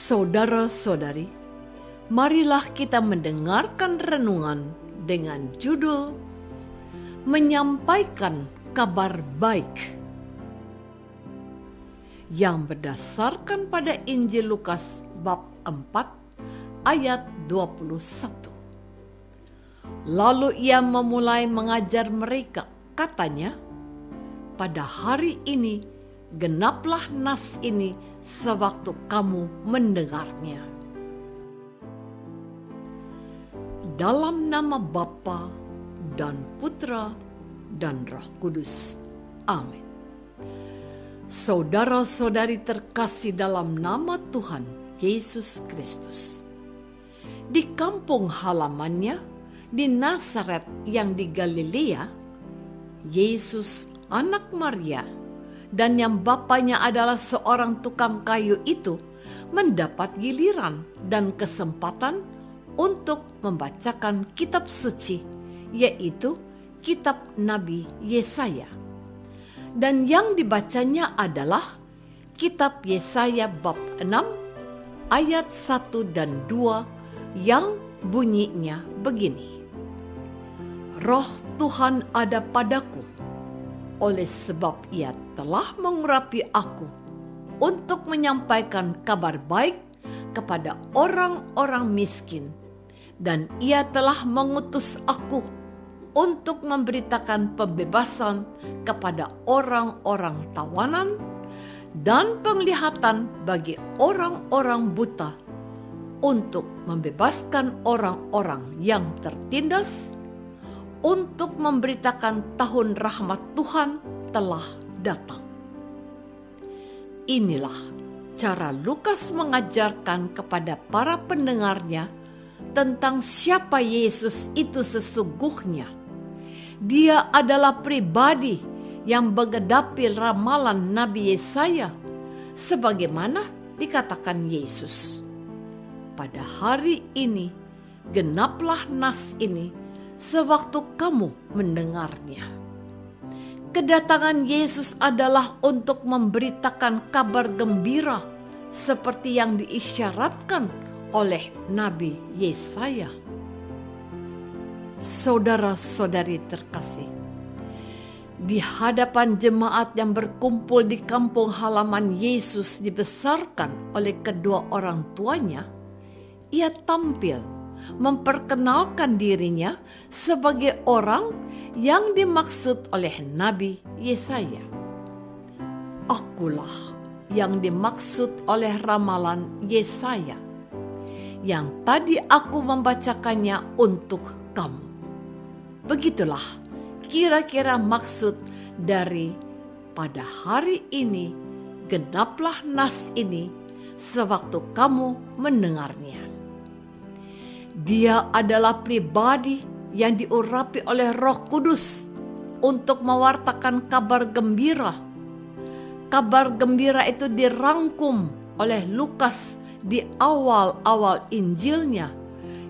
Saudara-saudari, marilah kita mendengarkan renungan dengan judul Menyampaikan Kabar Baik yang berdasarkan pada Injil Lukas bab 4 ayat 21. Lalu ia memulai mengajar mereka, katanya, "Pada hari ini genaplah nas ini sewaktu kamu mendengarnya." Dalam nama Bapa dan Putra dan Roh Kudus. Amin. Saudara-saudari terkasih dalam nama Tuhan Yesus Kristus. Di kampung halamannya di Nazaret yang di Galilea, Yesus anak Maria dan yang bapaknya adalah seorang tukang kayu itu mendapat giliran dan kesempatan untuk membacakan kitab suci, yaitu kitab Nabi Yesaya. Dan yang dibacanya adalah kitab Yesaya bab 6 ayat 1 dan 2 yang bunyinya begini. "Roh Tuhan ada padaku, oleh sebab ia telah mengurapi aku untuk menyampaikan kabar baik kepada orang-orang miskin, dan ia telah mengutus aku untuk memberitakan pembebasan kepada orang-orang tawanan dan penglihatan bagi orang-orang buta, untuk membebaskan orang-orang yang tertindas, untuk memberitakan tahun rahmat Tuhan telah datang." Inilah cara Lukas mengajarkan kepada para pendengarnya tentang siapa Yesus itu sesungguhnya. Dia adalah pribadi yang menggenapi ramalan Nabi Yesaya, sebagaimana dikatakan Yesus, "Pada hari ini genaplah nas ini sewaktu kamu mendengarnya." Kedatangan Yesus adalah untuk memberitakan kabar gembira seperti yang diisyaratkan oleh Nabi Yesaya. Saudara-saudari terkasih, di hadapan jemaat yang berkumpul di kampung halaman Yesus dibesarkan oleh kedua orang tuanya, ia tampil memperkenalkan dirinya sebagai orang yang dimaksud oleh Nabi Yesaya. "Akulah yang dimaksud oleh ramalan Yesaya, yang tadi aku membacakannya untuk kamu." Begitulah kira-kira maksud dari "pada hari ini genaplah nas ini sewaktu kamu mendengarnya." Dia adalah pribadi yang diurapi oleh Roh Kudus untuk mewartakan kabar gembira. Kabar gembira itu dirangkum oleh Lukas di awal-awal Injilnya,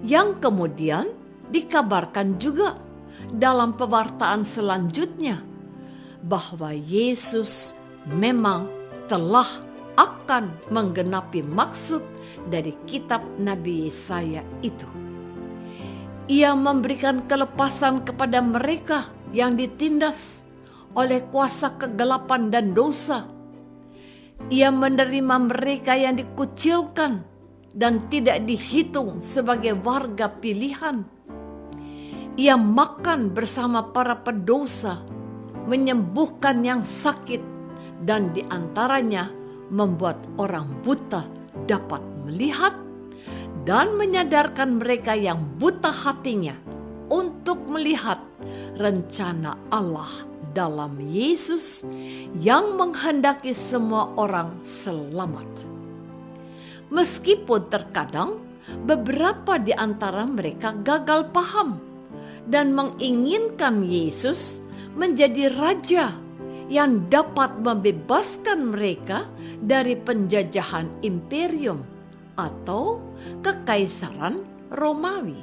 yang kemudian dikabarkan juga dalam pewartaan selanjutnya, bahwa Yesus memang telah akan menggenapi maksud dari kitab Nabi Yesaya itu. Ia memberikan kelepasan kepada mereka yang ditindas oleh kuasa kegelapan dan dosa. Ia menerima mereka yang dikucilkan dan tidak dihitung sebagai warga pilihan. Ia makan bersama para pendosa, menyembuhkan yang sakit, dan diantaranya membuat orang buta dapat melihat, dan menyadarkan mereka yang buta hatinya untuk melihat rencana Allah dalam Yesus yang menghendaki semua orang selamat. Meskipun terkadang beberapa di antara mereka gagal paham dan menginginkan Yesus menjadi raja yang dapat membebaskan mereka dari penjajahan imperium atau kekaisaran Romawi.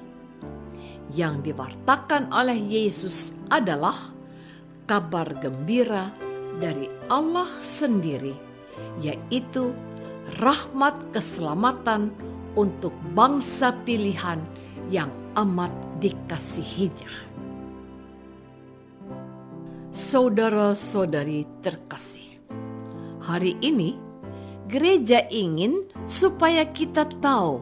Yang diwartakan oleh Yesus adalah kabar gembira dari Allah sendiri, yaitu rahmat keselamatan untuk bangsa pilihan yang amat dikasihinya. Saudara-saudari terkasih, hari ini gereja ingin supaya kita tahu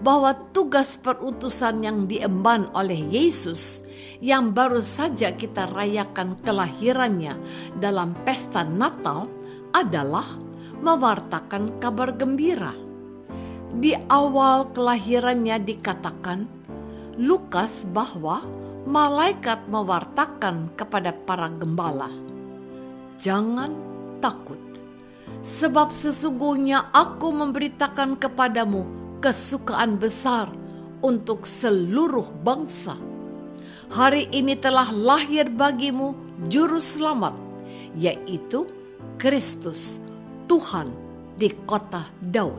bahwa tugas perutusan yang diemban oleh Yesus yang baru saja kita rayakan kelahirannya dalam pesta Natal adalah mewartakan kabar gembira. Di awal kelahirannya dikatakan Lukas bahwa malaikat mewartakan kepada para gembala, "Jangan takut, sebab sesungguhnya aku memberitakan kepadamu kesukaan besar untuk seluruh bangsa. Hari ini telah lahir bagimu juru selamat, yaitu Kristus, Tuhan di kota Daud."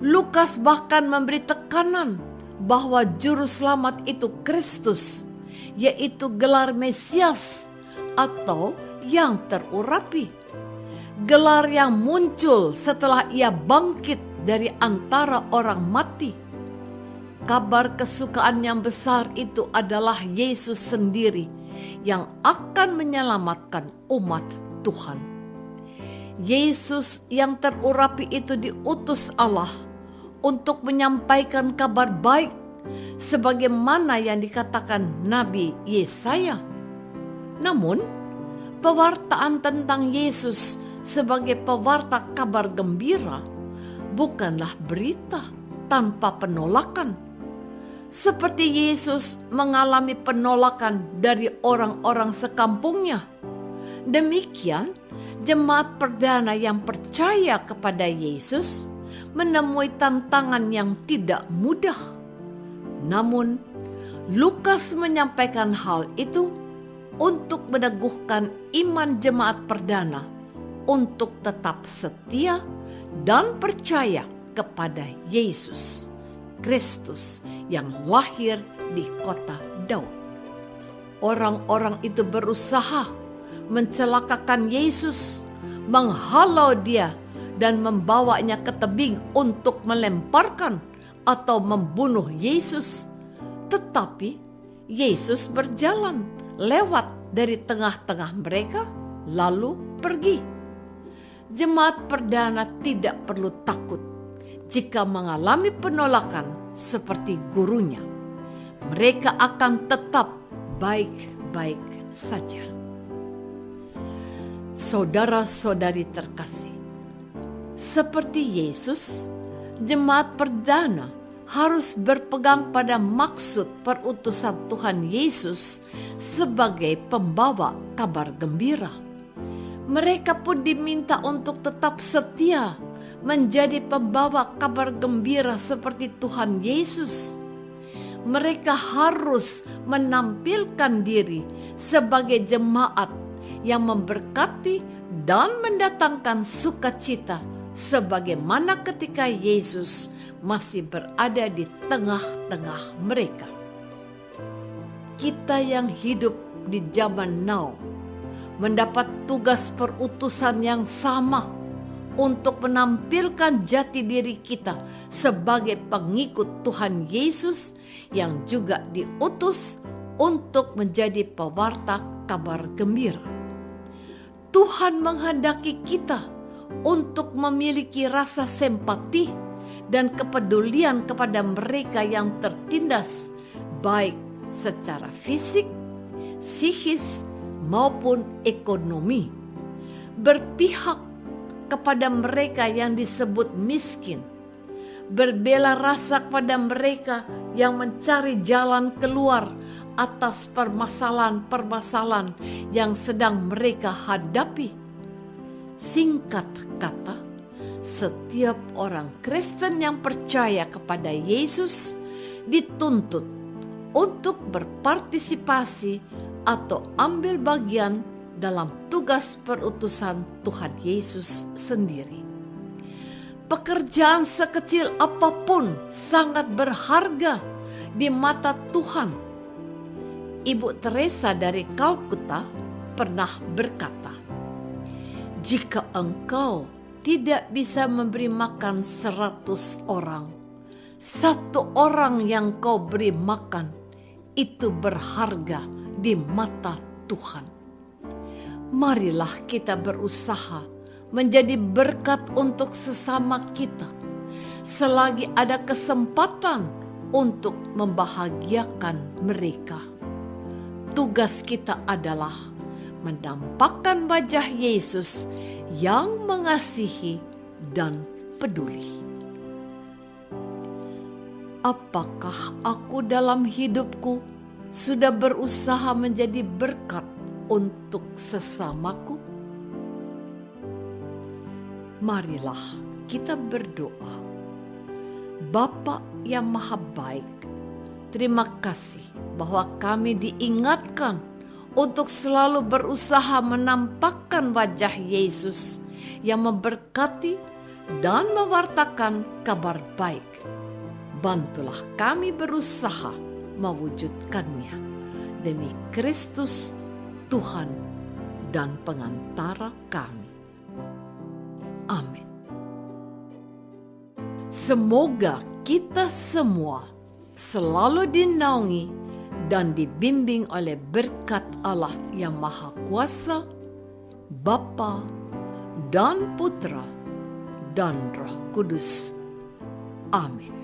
Lukas bahkan memberi tekanan bahwa juru selamat itu Kristus, yaitu gelar Mesias atau yang terurapi. Gelar yang muncul setelah ia bangkit dari antara orang mati. Kabar kesukaan yang besar itu adalah Yesus sendiri yang akan menyelamatkan umat Tuhan. Yesus yang terurapi itu diutus Allah untuk menyampaikan kabar baik sebagaimana yang dikatakan Nabi Yesaya. Namun, pewartaan tentang Yesus sebagai pewarta kabar gembira bukanlah berita tanpa penolakan. Seperti Yesus mengalami penolakan dari orang-orang sekampungnya, demikian jemaat perdana yang percaya kepada Yesus menemui tantangan yang tidak mudah. Namun, Lukas menyampaikan hal itu untuk meneguhkan iman jemaat perdana untuk tetap setia dan percaya kepada Yesus Kristus yang lahir di kota Daud. Orang-orang itu berusaha mencelakakan Yesus, menghalau dia dan membawanya ke tebing untuk melemparkan atau membunuh Yesus. Tetapi Yesus berjalan lewat dari tengah-tengah mereka lalu pergi. Jemaat perdana tidak perlu takut jika mengalami penolakan seperti gurunya. Mereka akan tetap baik-baik saja. Saudara-saudari terkasih, seperti Yesus, jemaat perdana harus berpegang pada maksud perutusan Tuhan Yesus sebagai pembawa kabar gembira. Mereka pun diminta untuk tetap setia menjadi pembawa kabar gembira seperti Tuhan Yesus. Mereka harus menampilkan diri sebagai jemaat yang memberkati dan mendatangkan sukacita sebagaimana ketika Yesus masih berada di tengah-tengah mereka. Kita yang hidup di zaman now mendapat tugas perutusan yang sama untuk menampilkan jati diri kita sebagai pengikut Tuhan Yesus yang juga diutus untuk menjadi pewarta kabar gembira. Tuhan menghendaki kita untuk memiliki rasa simpati dan kepedulian kepada mereka yang tertindas, baik secara fisik, psikis, maupun ekonomi. Berpihak kepada mereka yang disebut miskin, berbela rasa kepada mereka yang mencari jalan keluar atas permasalahan-permasalahan yang sedang mereka hadapi. Singkat kata, setiap orang Kristen yang percaya kepada Yesus dituntut untuk berpartisipasi atau ambil bagian dalam tugas perutusan Tuhan Yesus sendiri. Pekerjaan sekecil apapun sangat berharga di mata Tuhan. Ibu Teresa dari Kalkuta pernah berkata, "Jika engkau tidak bisa memberi makan 100 orang. 1 orang yang kau beri makan, itu berharga di mata Tuhan. Marilah kita berusaha menjadi berkat untuk sesama kita, selagi ada kesempatan untuk membahagiakan mereka. Tugas kita adalah menampakkan wajah Yesus yang mengasihi dan peduli. Apakah aku dalam hidupku sudah berusaha menjadi berkat untuk sesamaku? Marilah kita berdoa. Bapa yang Maha Baik, terima kasih bahwa kami diingatkan untuk selalu berusaha menampakkan wajah Yesus yang memberkati dan mewartakan kabar baik. Bantulah kami berusaha mewujudkannya demi Kristus, Tuhan dan pengantara kami. Amin. Semoga kita semua selalu dinaungi dan dibimbing oleh berkat Allah yang Maha Kuasa, Bapa dan Putra dan Roh Kudus. Amin.